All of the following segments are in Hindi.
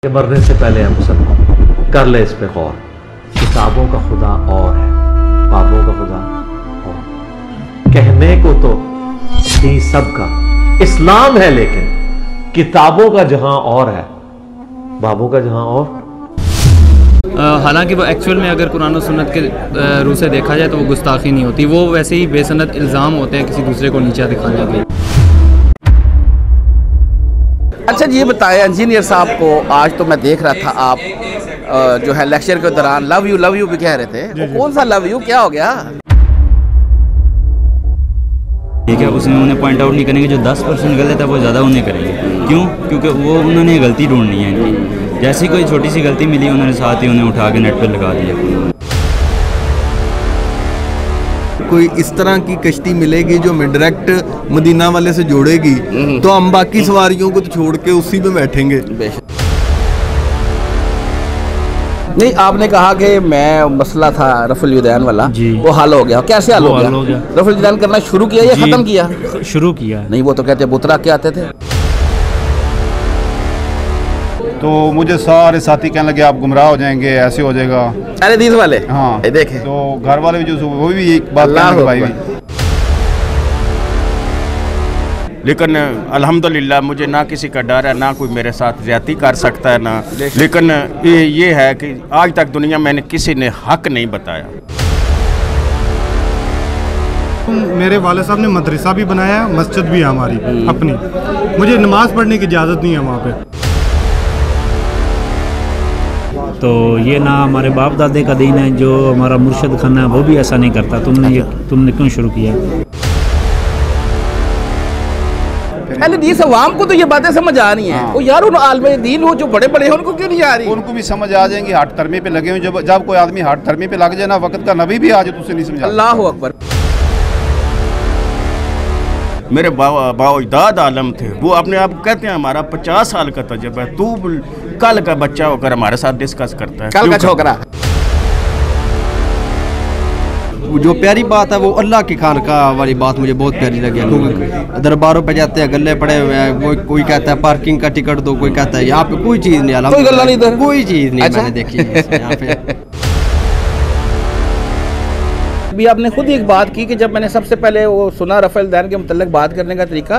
कि मरने से पहले हम सब कर ले इस पे गौर। किताबों का खुदा और है, बाबों का खुदा और। कहने को तो दी सबका इस्लाम है, लेकिन किताबों का जहां और है, बाबों का जहां और। हालांकि वो एक्चुअल में अगर कुरान और सुन्नत के रूह से देखा जाए तो वो गुस्ताखी नहीं होती, वो वैसे ही बेसनद इल्ज़ाम होते हैं किसी दूसरे को नीचा दिखाने के। अच्छा जी, ये बताएं इंजीनियर साहब को, आज तो मैं देख रहा था आप जो है लेक्चर के दौरान लव यू भी कह रहे थे, वो कौन सा लव यू, क्या हो गया? ठीक है, उसमें उन्हें पॉइंट आउट नहीं करेंगे, जो 10% गलत है वो ज़्यादा उन्हें करेंगे। क्यों? क्योंकि वो उन्होंने गलती ढूंढनी है इनकी। जैसी कोई छोटी सी गलती मिली उन्होंने साथ ही उन्हें उठा के नेट पर लगा दिया। कोई इस तरह की कश्ती मिलेगी जो डायरेक्ट मदीना वाले से जोड़ेगी तो हम बाकी सवारियों को तो छोड़ के उसी में बैठेंगे। नहीं, आपने कहा कि मैं मसला था रफुल युदैन वाला, वो हल हो गया। कैसे हल हो गया? रफुल युदैन करना शुरू किया या खत्म किया? शुरू किया। नहीं, वो तो कहते बुतरा के आते थे। तो मुझे सारे साथी कहने लगे आप गुमराह हो जाएंगे, ऐसे हो जाएगा। अरे दीद वाले, हाँ देखे तो घर वाले भी जो वो भी एक बात भाई भी। लेकिन अल्हम्दुलिल्लाह मुझे ना किसी का डर है, ना कोई मेरे साथ ज्यादती कर सकता है ना। लेकिन ये है कि आज तक दुनिया में किसी ने हक नहीं बताया। मेरे वाले साहब ने मदरसा भी बनाया, मस्जिद भी है हमारी अपनी, मुझे नमाज पढ़ने की इजाज़त नहीं है वहाँ पे। तो ये ना हमारे बाप दादे का दीन है, जो हमारा मुर्शद खाना है वो भी ऐसा नहीं करता। तुमने क्यों शुरू किया? पहले दीस अवाम को तो ये बातें समझ आ रही हैं। वो यार उन आलमे दीन हो जो बड़े बड़े हैं उनको क्यों नहीं आ रही? उनको भी समझ आ जाएंगी, हाथ धर्मी पे लगे हुए। जब कोई आदमी हाथ धर्मी पे लग जाए ना, वक्त का नबी भी आ जाए तो उसे नहीं समझा। अल्लाह अकबर। मेरे बाओ-अजदाद आलम थे, वो अपने आप कहते हैं हमारा 50 साल का तजुर्बा है, तू कल का बच्चा होकर हमारे साथ डिस्कस करता है। कल का छोकरा। जो प्यारी बात है वो अल्लाह की खानकाह वाली बात मुझे बहुत प्यारी लगी। लोग दरबारों पे जाते हैं, गले पड़े हुए हैं, कोई कहता है पार्किंग का टिकट दो, कोई कहता है यहाँ पे कोई चीज़ नहीं, कोई गल्ला नहीं, कोई चीज़ नहीं। मैंने देखी यहाँ पे। अभी आपने खुद ही एक बात की कि जब मैंने सबसे पहले वो सुना रफुल युदैन के मुतल्लिक बात करने का तरीका,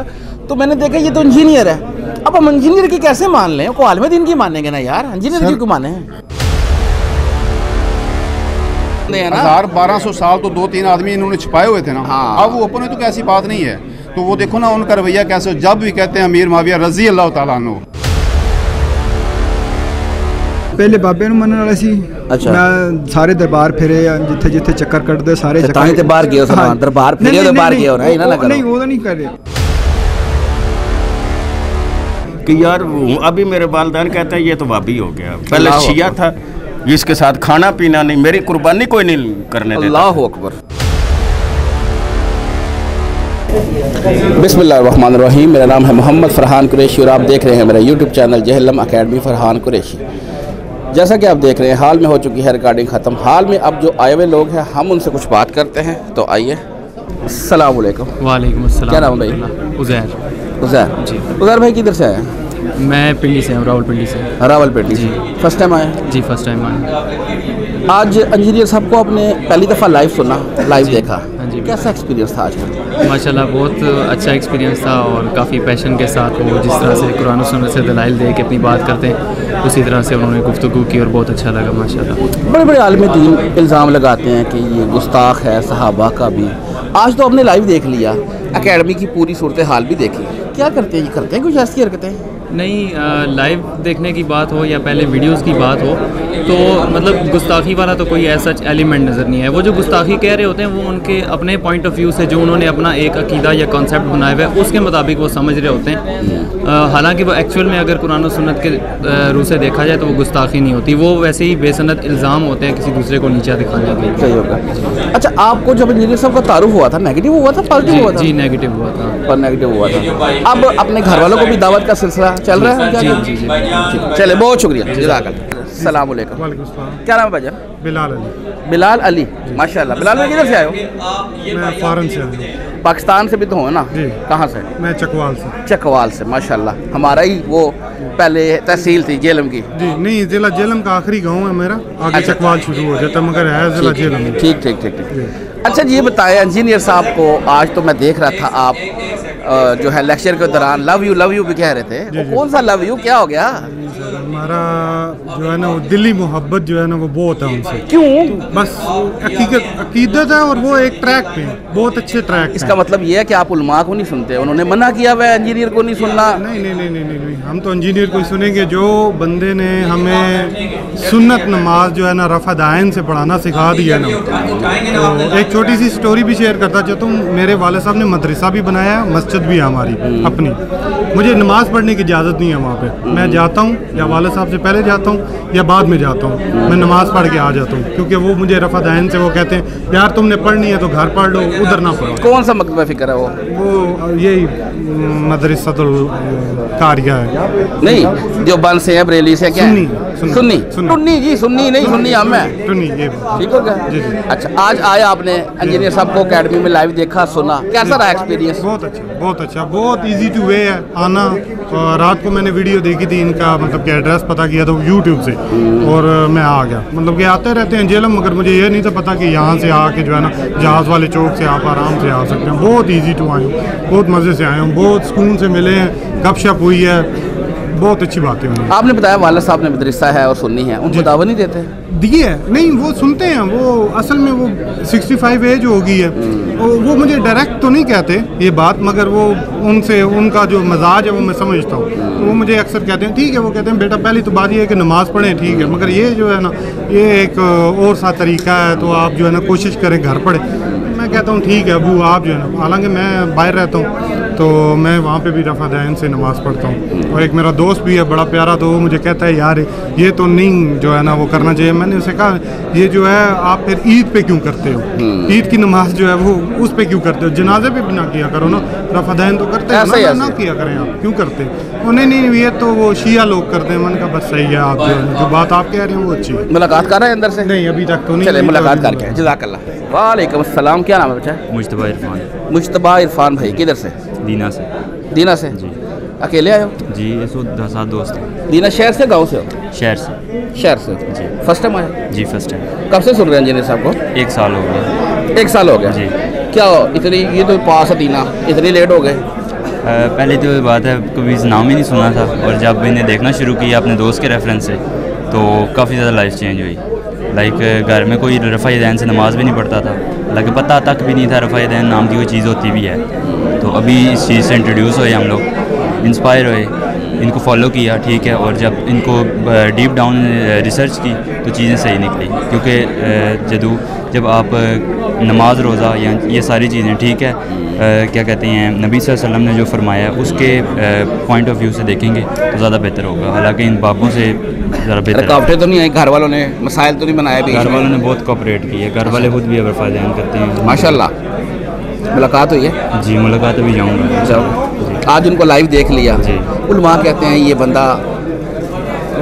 तो मैंने देखा ये तो इंजीनियर है। अब हम इंजीनियर की कैसे मान लें? को आलम दीन की मानेंगे ना यार, इंजीनियर की क्यों माने? 1200 साल तो 2-3 आदमी इन्होंने छिपाए हुए थे ना। हाँ। अब वो ओपन है तो कैसी बात नहीं है। तो वो देखो ना उनका रवैया कैसे, जब भी कहते हैं अमीर माविया रजी अल्लाह तआला अन्हु। पहले बाबे ਨੂੰ ਮੰਨਣ ਵਾਲਾ ਸੀ। अच्छा, मैं सारे दरबार फिरे, जिथे जिथे चक्कर कटदे सारे ताई ते बाहर गए हो, दरबार फिरे तो बाहर गए हो ना, इना ना करो। नहीं वो तो नहीं कर रहे कि यार अभी मेरे वालिदैन कहते हैं ये तो वाबी हो गया, पहले शिया था, इसके साथ खाना पीना नहीं, मेरी कुर्बानी कोई नहीं करने देता। अल्लाह अकबर। बिस्मिल्लाहिर्रहमानिर्रहीम। मेरा नाम है मोहम्मद फरहान कुरैशी और आप देख रहे हैं मेरा YouTube channel Jhelum academy Farhan Qureshi. जैसा कि आप देख रहे हैं, हाल में हो चुकी है रिकॉर्डिंग ख़त्म। हाल में अब जो आए हुए लोग हैं हम उनसे कुछ बात करते हैं, तो आइए। अस्सलाम वालेकुम। वालेकुम अस्सलाम। क्या नाम भाई? उज़ैर जी। उज़ैर भाई किधर से आए? मैं पिंडी से हूँ, रावलपिंडी से। रावलपिंडी जी। फर्स्ट टाइम आए? जी फर्स्ट टाइम आए। आज इंजीनियर साहब को आपने पहली दफ़ा लाइव सुना, लाइव देखा, हाँ जी। कैसा एक्सपीरियंस था आज का? माशाल्लाह बहुत अच्छा एक्सपीरियंस था और काफ़ी पैशन के साथ वो जिस तरह से कुरान और सुन्नत से दलाइल दे के अपनी बात करते हैं उसी तरह से उन्होंने गुफ्तगू की और बहुत अच्छा लगा माशाल्लाह। बड़े बड़े आलिम दीन इल्ज़ाम लगाते हैं कि ये गुस्ताख है सहाबा का भी। आज तो आपने लाइव देख लिया, एकेडमी की पूरी सूरत हाल भी देखी, क्या करते हैं? ये करते हैं कुछ ऐसी हरकतें? नहीं, लाइव देखने की बात हो या पहले वीडियोस की बात हो तो मतलब गुस्ताखी वाला तो कोई ऐसा एलिमेंट नज़र नहीं है। वो जो गुस्ताखी कह रहे होते हैं वो उनके अपने पॉइंट ऑफ व्यू से जो उन्होंने अपना एक अकीदा या कॉन्सेप्ट बनाया हुआ है उसके मुताबिक वो समझ रहे होते हैं। हालांकि वो एक्चुअल में अगर कुरान और सुन्नत के रूह से देखा जाए तो वो गुस्ताखी नहीं होती, वो वैसे ही बेसनद इल्ज़ाम होते हैं किसी दूसरे को नीचा दिखाने के। सही होगा। अच्छा, आपको जब इंजीनियर साहब का तारुफ हुआ था, नेगेटिव हुआ था पॉजिटिव हुआ था? जी नेगेटिव हुआ था। पर नेगेटिव हुआ था। अब अपने घर वालों को भी दावत का सिलसिला चल रहा है? जी जी जी। चले, बहुत शुक्रिया। जज़ाकल्लाह। अस्सलाम वालेकुम। क्या नाम है भाईजान? बिलाल अली। बिलाल अली, माशाल्लाह। बिलाल भाई किधर से आए हो? मैं फ़ॉरेन से आया हूँ। पाकिस्तान से भी तो हो ना? जी। कहाँ से? मैं चकवाल से। चकवाल से, माशाल्लाह। हमारा ही वो पहले तहसील थी जेलम की। जी नहीं, जिला जेलम का आखिरी गांव है मेरा, आगे अच्छा। चकवाल शुरू हो जाता है, मगर है जिला जेलम। ठीक ठीक ठीक ठीक। अच्छा ये बताएं इंजीनियर साहब को, आज तो मैं देख रहा था आप जो है लेक्चर के दौरान लव यू भी कह रहे थे, वो कौन सा लव यू, क्या हो गया? हमारा जो है ना वो दिली मोहब्बत जो है ना वो बहुत है उनसे। क्यों? बस अकीदत है, और वो एक ट्रैक पे बहुत अच्छे ट्रैक। इसका मतलब ये है कि आप उलमा को नहीं सुनते, उन्होंने मना किया हुआ है इंजीनियर को नहीं सुनना। नहीं नहीं नहीं नहीं नहीं, हम तो इंजीनियर को ही सुनेंगे। जो बंदे ने हमें सुन्नत नमाज जो है ना रफ़ा दायन से पढ़ाना सिखा दिया ना, तो एक छोटी सी स्टोरी भी शेयर करता चाहता हूँ। मेरे वाले साहब ने मदरसा भी बनाया, मस्जिद भी है हमारी अपनी। मुझे नमाज़ पढ़ने की इजाज़त नहीं है वहाँ पे। मैं जाता हूँ या वाले साहब से पहले जाता हूँ या बाद में जाता हूँ, मैं नमाज़ पढ़ के आ जाता हूँ, क्योंकि वो मुझे रफ़ा दायन से वो कहते हैं यार तुमने पढ़नी है तो घर पढ़ लो, उधर ना पढ़ो। कौन सा मकतबा फ़िक्र है वो यही मदरसातुल कारिया है। नहीं, जो बन से है बरेली से, क्या सुन्नी सुन्नी सुन्नी जी, सुन्नी नहीं सुन्नी हम है। सुन्नी, ये ठीक हो गया। अच्छा, आज आए आपने इंजीनियर साहब को अकेडमी में लाइव देखा सुना, कैसा रहा एक्सपीरियंस? बहुत अच्छा, बहुत अच्छा, बहुत इजी टू वे है आना। और रात को मैंने वीडियो देखी थी इनका, मतलब कि एड्रेस पता किया था यूट्यूब से, और मैं आ गया। मतलब कि आते रहते हैं जेलम, मगर मुझे ये नहीं था पता कि यहाँ से आके जो है ना जहाज़ वाले चौक से आप आराम से आ सकते हैं। बहुत ईजी टू आए हूँ, बहुत मज़े से आए हूँ, बहुत सुकून से मिले हैं, गपशप हुई है, बहुत अच्छी बातें हुई। आपने बताया वाला साहब ने मदरसा है और सुन्नी है, उनको दावा नहीं देते? दिए है, नहीं वो सुनते हैं। वो असल में वो 65 एज हो गई है, वो मुझे डायरेक्ट तो नहीं कहते ये बात, मगर वो उनसे उनका जो मजाज है वो मैं समझता हूँ। वो मुझे अक्सर कहते हैं ठीक है, वो कहते हैं बेटा पहली तो बात ये है कि नमाज़ पढ़ें, ठीक है, मगर ये जो है ना ये एक और सा तरीका है, तो आप जो है ना कोशिश करें घर पढ़ें। मैं कहता हूँ ठीक है अबू, आप जो है ना, हालांकि मैं बाहर रहता हूँ तो मैं वहाँ पे भी रफ़ा दायन से नमाज़ पढ़ता हूँ। और एक मेरा दोस्त भी है बड़ा प्यारा, तो वो मुझे कहता है यार ये तो नहीं जो है ना वो करना चाहिए। मैंने उसे कहा ये जो है आप फिर ईद पे क्यों करते हो, ईद की नमाज जो है वो उस पे क्यों करते हो, जनाजे पे भी ना किया करो ना, रफ़ा दायन तो करते हैं ना किया करें, आप क्यों करते हो? नहीं नहीं ये तो वो शिया लोग करते हैं। मैंने कहा बस सही है, आप जो बात आप कह रहे हैं वो अच्छी है। मुलाकात कर रहे हैं अंदर से? नहीं अभी तक तो नहीं। चले मुलाकात करके। जज़ाकल्लाह। वालेकुम अस्सलाम। क्या नाम है बच्चा? मुश्तबा इरफान। मुश्तबा इरफान भाई, किधर से? दीना से। दीना से जी। अकेले आए हो? जी, ये 7 दोस्त हैं। दीना शहर से गांव से हो? शहर से। शहर से जी। फर्स्ट टाइम आए? जी फर्स्ट टाइम। कब से सुन रहे हैं इंजीनियर साहब को? 1 साल हो गया। 1 साल हो गया जी। क्या इतनी, ये तो पास है दीना, इतनी लेट हो गए? पहले तो बात है कभी नाम ही नहीं सुना था, और जब मैंने देखना शुरू किया अपने दोस्त के रेफरेंस से तो काफ़ी ज़्यादा लाइफ चेंज हुई। लाइक घर में कोई रफ़ा दैन से नमाज़ भी नहीं पढ़ता था, हालांकि पता तक भी नहीं था रफ़ा दैन नाम की कोई चीज़ होती भी है। तो अभी इस चीज़ से इंट्रोड्यूस हुए हम लोग, इंस्पायर हुए, इनको फॉलो किया, ठीक है। और जब इनको डीप डाउन रिसर्च की तो चीज़ें सही निकली, क्योंकि जब आप नमाज रोज़ा या ये सारी चीज़ें, ठीक है, क्या कहते हैं, नबी सल्लल्लाहु अलैहि वसल्लम ने जो फरमाया उसके पॉइंट ऑफ व्यू से देखेंगे तो ज़्यादा बेहतर होगा। हालांकि इन बाबों से ज़रा बेहतर। रुकावटें तो नहीं आई? घर वालों ने मसाइल तो नहीं बनाए? घर वालों ने बहुत कोऑपरेट की है, घर वाले खुद भी रफ़ा दैन करते हैं माशाल्लाह। मुलाकात हुई है? जी, मुलाकात भी जाऊँगा। जाओ। आज उनको लाइव देख लिया। उलमा कहते हैं ये बंदा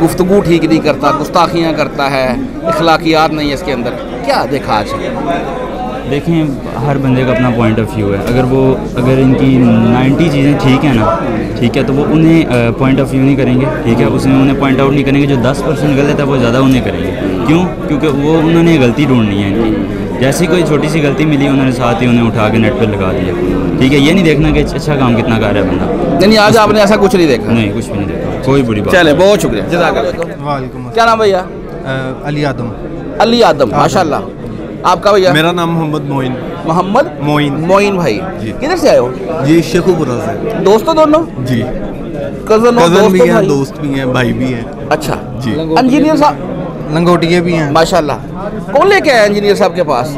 गुफ्तगू ठीक नहीं करता, गुस्ताखियाँ करता है, इखलाकियात नहीं है इसके अंदर, क्या देखा आज? देखें, हर बंदे का अपना पॉइंट ऑफ व्यू है। अगर इनकी 90 चीज़ें ठीक है ना, ठीक है, तो वो उन्हें पॉइंट ऑफ व्यू नहीं करेंगे, ठीक है, उसमें उन्हें पॉइंट आउट नहीं करेंगे। जो 10% गलत है वो ज़्यादा उन्हें करेंगे। क्यों? क्योंकि वो उन्होंने गलती ढूंढनी है इनकी। जैसी कोई छोटी सी गलती मिली उन्होंने साथ ही उन्हें उठा के नेट पर लगा दिया, ठीक है। ये नहीं देखना कि अच्छा काम कितना कर रहा है बंदा। नहीं, आज आपने ऐसा कुछ नहीं देखा? नहीं, कुछ भी नहीं देखा, कोई बुरी बात। चले, बहुत शुक्रिया, जज़ाकल्लाह। वालेकुम। क्या नाम भैया? अली आदम। अली आदम, माशाल्लाह। आपका भैया? मेरा नाम मोहम्मद मोइन। मोहम्मद मोइन भाई, किधर से आए हो? जी, शेखुपुरा से। दोस्तों दोनों? जी। कजन भी हैं, दोस्त भी हैं, भाई भी हैं। अच्छा जी। इंजीनियर साहब? लंगोटिया भी हैं माशाल्लाह। कौन लेके आया इंजीनियर साहब के पास?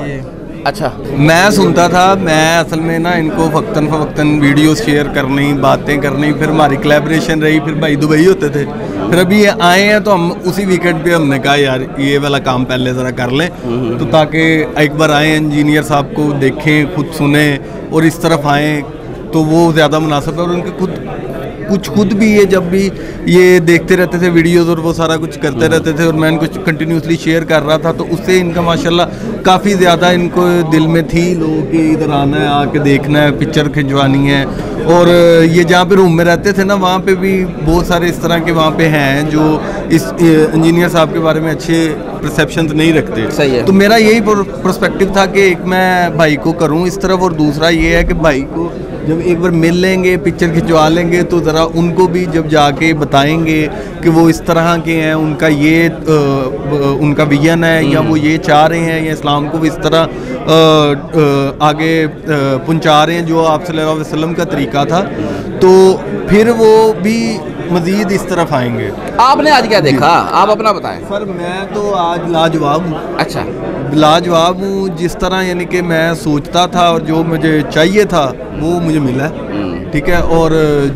अच्छा। मैं सुनता था, मैं असल में ना इनको वक्तन फवक्तन वीडियोस शेयर करनी, बातें करनी, फिर हमारी कोलैबोरेशन रही, फिर भाई दुबई होते थे, फिर अभी ये आए हैं तो हम उसी वीकेंड पे हमने कहा यार ये वाला काम पहले ज़रा कर लें, तो ताकि एक बार आए इंजीनियर साहब को देखें, खुद सुने और इस तरफ आएँ तो वो ज़्यादा मुनासिब है। और उनके खुद कुछ खुद भी ये जब भी ये देखते रहते थे वीडियोस और वो सारा कुछ करते रहते थे और मैं इनको कंटिन्यूसली शेयर कर रहा था, तो उससे इनका माशाल्लाह काफ़ी ज़्यादा इनको दिल में थी लोगों के इधर आना है, आके देखना है, पिक्चर खिंचवानी है। और ये जहाँ पे रूम में रहते थे ना, वहाँ पे भी बहुत सारे इस तरह के वहाँ पे हैं जो इस इंजीनियर साहब के बारे में अच्छे परसेप्शंस नहीं रखते। सही है। तो मेरा यही पर्सपेक्टिव था कि एक मैं भाई को करूँ इस तरफ, और दूसरा ये है कि भाई को जब एक बार मिल लेंगे, पिक्चर खिंचवा लेंगे, तो ज़रा उनको भी जब जाके बताएंगे कि वो इस तरह के हैं, उनका ये उनका विजन है, या वो ये चाह रहे हैं, या इस्लाम को इस तरह आगे पहुंचा रहे हैं जो आप सल्लल्लाहु अलैहि वसल्लम का तरीका था, तो फिर वो भी मज़ीद इस तरफ आएंगे। आपने आज क्या देखा, आप अपना बताएं। सर मैं तो आज लाजवाब हूँ। अच्छा, लाजवाब हूँ, जिस तरह यानी कि मैं सोचता था और जो मुझे चाहिए था वो मुझे मिला है, ठीक है। और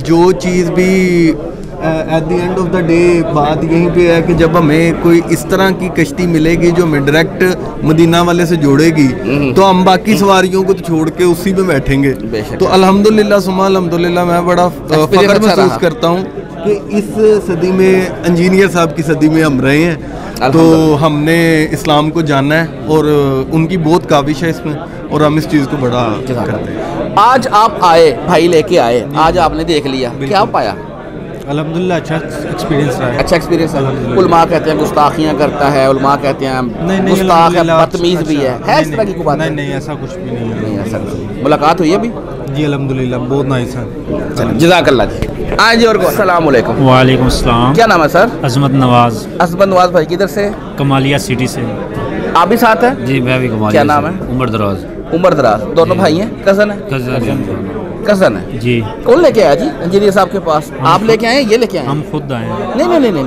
जो चीज़ भी at the end of the day बात यहीं पे है कि जब हमें कोई इस तरह की कश्ती मिलेगी जो हमें डायरेक्ट मदीना वाले से जोड़ेगी, तो हम बाकी सवारियों को तो छोड़ के उसी में बैठेंगे। तो अल्हम्दुलिल्लाह सुम्मा अल्हम्दुलिल्लाह मैं बड़ा फख्र महसूस करता हूँ कि इस सदी में इंजीनियर साहब की सदी में हम रहे हैं। तो हमने इस्लाम को जाना है और उनकी बहुत काविश है इसमें, और हम इस चीज़ को बड़ा करते हैं। आज आप आए, भाई लेके आए, आज आपने देख लिया, क्या पाया? अल्हम्दुलिल्लाह अच्छा एक्सपीरियंस रहा है। अच्छा एक्सपीरियंस है। उलमा कहते हैं गुस्ताखियाँ करता है, उलमा कहते हैं गुस्ताख है, बदतमीज भी है इस तरह की कोई बात? नहीं, ऐसा कुछ भी नहीं है। नहीं ऐसा कुछ। मुलाकात हुई अभी? जी अल्हम्दुलिल्लाह बहुत नाइस है। जज़ाकल्लाह जी। हाँ जी, और अस्सलाम वालेकुम। वालेकुम अस्सलाम। क्या नाम है सर? अजमत नवाज। अजमत नवाज भाई किधर से? कमालिया सिटी से। आप भी साथ हैं? जी मैं भी कमालिया। क्या नाम है? उमर दराज। उमर दराज, दोनों भाई हैं? कज़न है? कज़न है जी। कौन लेके आया जी इंजीनियर साहब के पास? आप लेके आए, ये लेके आए? हम खुद आए हैं। नहीं,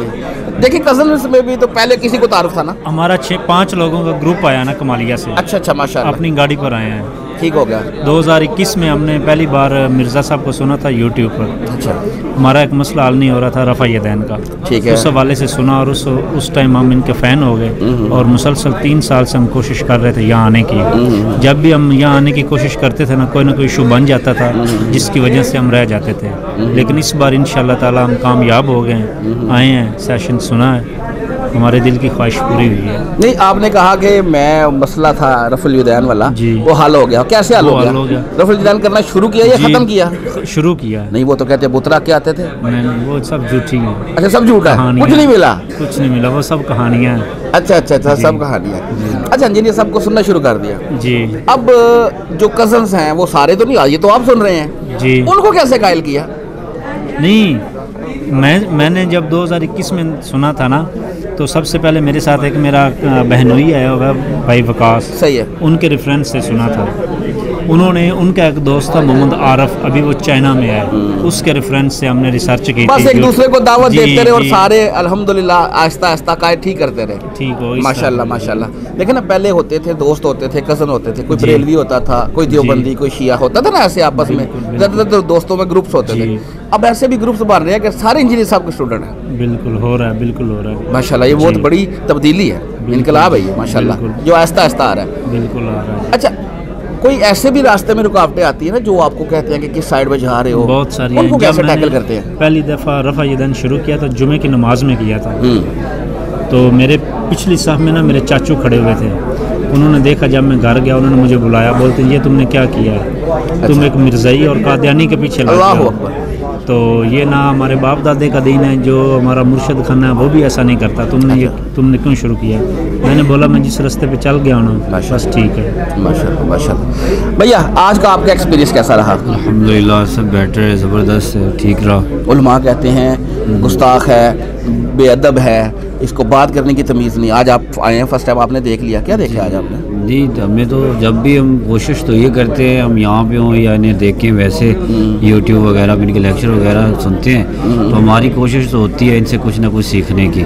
देखिए कज़न में भी तो पहले किसी को तारुफ था ना। हमारा 6-5 लोगों का ग्रुप आया ना कमालिया से। अच्छा माशाल्लाह। अपनी गाड़ी पर आए हैं। ठीक हो गया। 2021 में हमने पहली बार मिर्ज़ा साहब को सुना था यूट्यूब पर। अच्छा। हमारा एक मसला हल नहीं हो रहा था रफ़ा यदैन का। ठीक है। उस हवाले से सुना और उस टाइम हम इनके फ़ैन हो गए, और मुसलसल 3 साल से हम कोशिश कर रहे थे यहाँ आने की। जब भी हम यहाँ आने की कोशिश करते थे ना, कोई ना कोई इशू बन जाता था जिसकी वजह से हम रह जाते थे। लेकिन इस बार इंशाअल्लाह ताला हम कामयाब हो गए, आए हैं, सेशन सुना है, हमारे दिल की ख्वाहिश पूरी हुई है। नहीं, आपने कहा कि मैं मसला था रफ़ुल यदैन वाला जी, वो हल हो गया। कैसे हल हो गया? रफ़ुल यदैन करना शुरू किया या ख़त्म किया? शुरू किया। नहीं, वो तो कहते हैं बुतरा के आते थे। नहीं, वो सब झूठी है। अच्छा, सब झूठा है, कुछ नहीं मिला? कुछ नहीं मिला, वो सब कहानियाँ हैं। अच्छा, सब कहानियाँ। अच्छा, इंजीनियर साहब को सुनना शुरू कर दिया जी। अब जो कज़न्स हैं वो सारे तो नहीं आ, ये तो आप सुन रहे हैं जी, उनको कैसे कायल किया? नहीं, मैंने जब 2021 में सुना था ना, तो सबसे पहले मेरे साथ एक मेरा बहनोई आया हुआ भाई वकास। सही है। उनके रेफरेंस से सुना था। उनका एक दोस्त था मोहम्मद आरफ, अभी वो चाइना में है, उसके रेफरेंस से हमने रिसर्च की। बस एक दूसरे को दावत देते रहे और सारे अल्हम्दुलिल्लाह आहिस्ता आहिस्ता कायद ठीक करते रहे। ठीक हो माशाल्लाह। लेकिन ना पहले होते थे, दोस्त होते थे, कज़न होते थे, कोई बरेलवी होता था, कोई देवबंदी, कोई शिया होता था ना, ऐसे आपस में ज़्यादातर दोस्तों में ग्रुप्स होते थे। अब ऐसे भी ग्रुप्स बन रहे हैं कि सारे इंजीनियर साहब के स्टूडेंट हैं। बिल्कुल हो रहा है माशाल्लाह। ये बहुत बड़ी तब्दीली है, इनकलाब है ये माशाल्लाह, जो आहिस्ता आहिस्ता आ रहा है। बिल्कुल आ रहा है। अच्छा, कोई ऐसे भी रास्ते में रुकावटें आती है ना जो आपको कहते हैं कि किस साइड में जा रहे हो? बहुत सारी। उनको कैसे टैकल करते हैं? पहली दफ़ा रफ़ा यदैन शुरू किया था, जुमे की नमाज में किया था। तो मेरे पिछली साहब में ना मेरे चाचू खड़े हुए थे, उन्होंने देखा जब मैं घर गया, उन्होंने मुझे बुलाया, बोलते ये तुमने क्या किया है? तुम एक मिर्ज़ाई और कादियानी के पीछे लग गए। तो ये ना हमारे बाप दादे का दीन है, जो हमारा मुर्शद खाना है वो भी ऐसा नहीं करता, तुमने क्यों शुरू किया? मैंने बोला मैं जिस रास्ते पे चल गया हूँ, बस ठीक है। माशाल्लाह। भैया आज का आपका एक्सपीरियंस कैसा रहा? अल्हम्दुलिल्लाह सब बेटर है, ज़बरदस्त है, ठीक रहा। उलमा कहते हैं गुस्ताख है, बेअदब है, इसको बात करने की तमीज़ नहीं। आज आप आए हैं, फर्स्ट टाइम आपने देख लिया, क्या देखा आज आपने? जी, हमें तो जब भी हम कोशिश तो ये करते हैं हम यहाँ पे हों या इन्हें देखें, वैसे यूट्यूब वगैरह में इनके लेक्चर वगैरह सुनते हैं, तो हमारी कोशिश तो होती है इनसे कुछ ना कुछ सीखने की।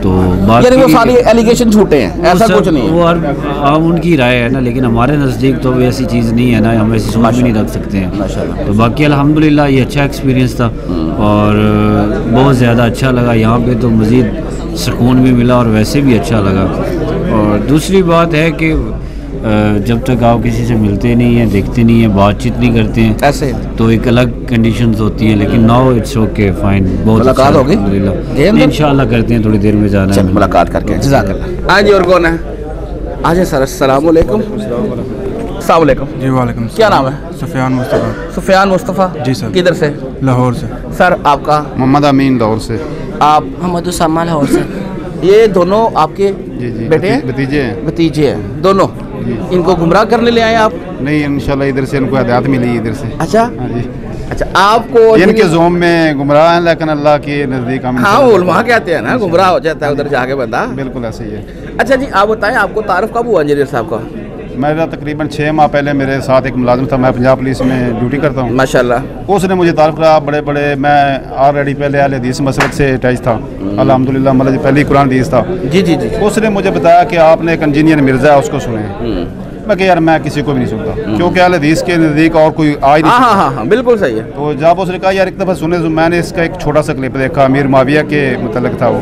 तो बात वो सारी एलिगेशन झूठे हैं, ऐसा कुछ नहीं है, वो उनकी राय है ना, लेकिन हमारे नज़दीक तो ऐसी चीज़ नहीं है ना, हम ऐसी सोच भी नहीं रख सकते हैं। तो बाकी अल्हम्दुलिल्लाह ये अच्छा एक्सपीरियंस था और बहुत ज़्यादा अच्छा लगा। यहाँ पे तो मज़ीद सुकून भी मिला और वैसे भी अच्छा लगा। और दूसरी बात है कि जब तक आप किसी से मिलते नहीं हैं, देखते नहीं हैं, बातचीत नहीं करते हैं, ऐसे तो एक अलग कंडीशंस होती हैं। लेकिन नाउ इट्स ओके, फाइन, बहुत मुलाकात हो गई? इंशाल्लाह करते हैं, थोड़ी देर में जाना है मुलाकात करके। जज़ाकल्लाह। हाँ जी, और कौन है? आ जाए सर। अस्सलाम वालेकुम। अस्सलाम वालेकुम। जी वालेकुम। क्या नाम है? सुफियान मुस्तफ़ा। सुफियान मुस्तफ़ा जी सर। किधर से? लाहौर से। सर आपका? मोहम्मद अमीन लाहौर से। आप? मोहम्मद उसामा लाहौर से। ये दोनों आपके बेटे हैं? भतीजे हैं। भतीजे हैं दोनों। इनको गुमराह करने ले आए आप? नहीं, इंशाल्लाह इधर से इनको हिदायत मिली इधर से। अच्छा। हाँ जी। अच्छा, आपको इनके जोम में गुमराह हैं, लेकिन अल्लाह के नज़दीक हम। हाँ, उलमा कहते हैं ना, गुमराह हो जाता है उधर जाके बंदा। बिल्कुल ऐसे ही है। अच्छा जी, आप बताएं, आपको तारुफ कब हुआ इंजीनियर साहब का? मेरा तकरीबन 6 माह पहले मेरे साथ एक मुलाजिम था, मैं पंजाब पुलिस में ड्यूटी करता हूँ। माशाल्लाह। उसने मुझे तारुफ करा, बड़े बड़े, मैं ऑलरेडी पहले अहले हदीस मसलक से अटैच था अल्हम्दुलिल्लाह, मतलब पहली कुरान हदीस था। जी जी जी। उसने मुझे बताया कि आपने एक इंजीनियर मिर्ज़ा है, उसको सुने। मैं कहा यार मैं किसी को भी नहीं सुनता, क्योंकि अहले हदीस के नज़दीक और कोई आ ही नहीं। हाँ, बिल्कुल सही है। तो जब उसने कहा यार एक दफ़ा सुने, तो मैंने इसका एक छोटा सा क्लिप देखा, अमीर माविया के मतलब था वो।